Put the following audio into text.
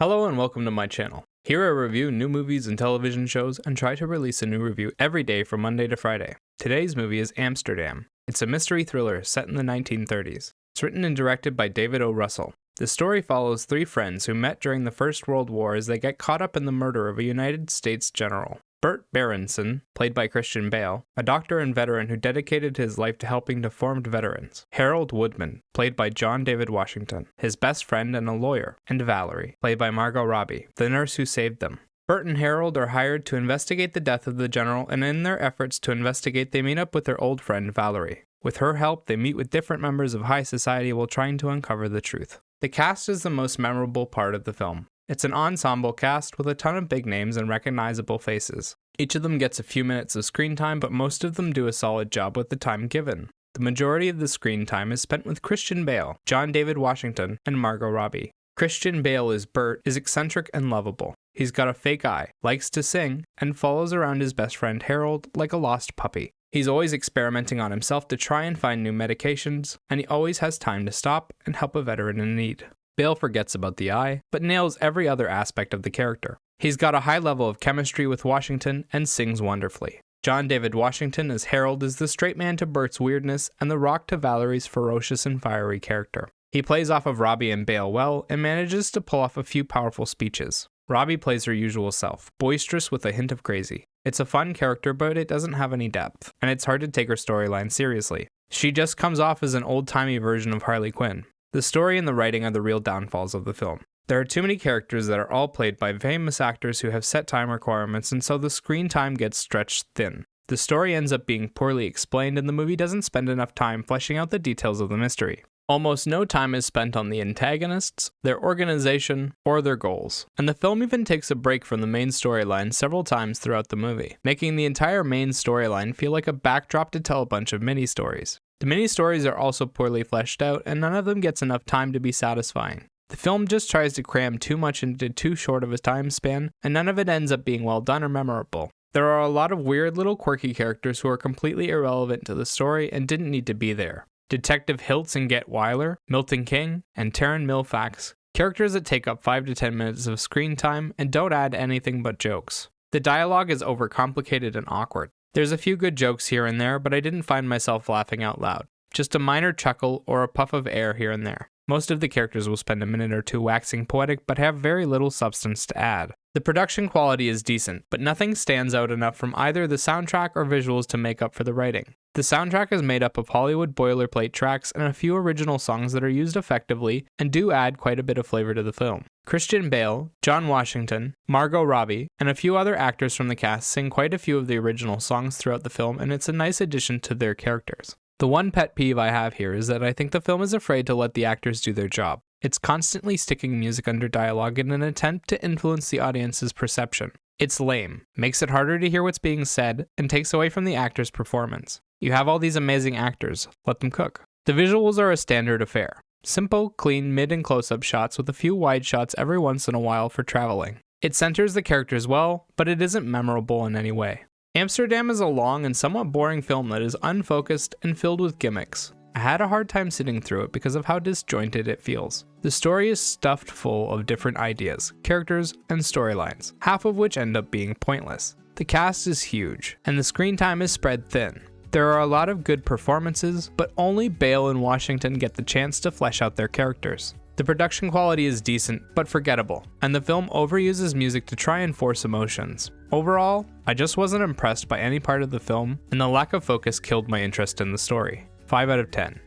Hello and welcome to my channel. Here I review new movies and television shows and try to release a new review every day from Monday to Friday. Today's movie is Amsterdam. It's a mystery thriller set in the 1930s. It's written and directed by David O. Russell. The story follows three friends who met during the First World War as they get caught up in the murder of a United States general. Bert Berenson, played by Christian Bale, a doctor and veteran who dedicated his life to helping deformed veterans. Harold Woodman, played by John David Washington, his best friend and a lawyer. And Valerie, played by Margot Robbie, the nurse who saved them. Bert and Harold are hired to investigate the death of the general, and in their efforts to investigate, they meet up with their old friend Valerie. With her help, they meet with different members of high society while trying to uncover the truth. The cast is the most memorable part of the film. It's an ensemble cast with a ton of big names and recognizable faces. Each of them gets a few minutes of screen time, but most of them do a solid job with the time given. The majority of the screen time is spent with Christian Bale, John David Washington, and Margot Robbie. Christian Bale as Bert is eccentric and lovable. He's got a fake eye, likes to sing, and follows around his best friend Harold like a lost puppy. He's always experimenting on himself to try and find new medications, and he always has time to stop and help a veteran in need. Bale forgets about the eye, but nails every other aspect of the character. He's got a high level of chemistry with Washington and sings wonderfully. John David Washington as Harold is the straight man to Bert's weirdness and the rock to Valerie's ferocious and fiery character. He plays off of Robbie and Bale well and manages to pull off a few powerful speeches. Robbie plays her usual self, boisterous with a hint of crazy. It's a fun character, but it doesn't have any depth, and it's hard to take her storyline seriously. She just comes off as an old-timey version of Harley Quinn. The story and the writing are the real downfalls of the film. There are too many characters that are all played by famous actors who have set time requirements, and so the screen time gets stretched thin. The story ends up being poorly explained, and the movie doesn't spend enough time fleshing out the details of the mystery. Almost no time is spent on the antagonists, their organization, or their goals. And the film even takes a break from the main storyline several times throughout the movie, making the entire main storyline feel like a backdrop to tell a bunch of mini-stories. The mini-stories are also poorly fleshed out, and none of them gets enough time to be satisfying. The film just tries to cram too much into too short of a time span, and none of it ends up being well done or memorable. There are a lot of weird little quirky characters who are completely irrelevant to the story and didn't need to be there. Detective Hiltz and Get Weiler, Milton King, and Taryn Milfax, characters that take up 5 to 10 minutes of screen time and don't add anything but jokes. The dialogue is overcomplicated and awkward. There's a few good jokes here and there, but I didn't find myself laughing out loud. Just a minor chuckle or a puff of air here and there. Most of the characters will spend a minute or two waxing poetic, but have very little substance to add. The production quality is decent, but nothing stands out enough from either the soundtrack or visuals to make up for the writing. The soundtrack is made up of Hollywood boilerplate tracks and a few original songs that are used effectively and do add quite a bit of flavor to the film. Christian Bale, John Washington, Margot Robbie, and a few other actors from the cast sing quite a few of the original songs throughout the film, and it's a nice addition to their characters. The one pet peeve I have here is that I think the film is afraid to let the actors do their job. It's constantly sticking music under dialogue in an attempt to influence the audience's perception. It's lame, makes it harder to hear what's being said, and takes away from the actor's performance. You have all these amazing actors, let them cook. The visuals are a standard affair. Simple, clean, mid and close-up shots with a few wide shots every once in a while for traveling. It centers the characters well, but it isn't memorable in any way. Amsterdam is a long and somewhat boring film that is unfocused and filled with gimmicks. I had a hard time sitting through it because of how disjointed it feels. The story is stuffed full of different ideas, characters, and storylines, half of which end up being pointless. The cast is huge, and the screen time is spread thin. There are a lot of good performances, but only Bale and Washington get the chance to flesh out their characters. The production quality is decent, but forgettable, and the film overuses music to try and force emotions. Overall, I just wasn't impressed by any part of the film, and the lack of focus killed my interest in the story. 5 out of 10.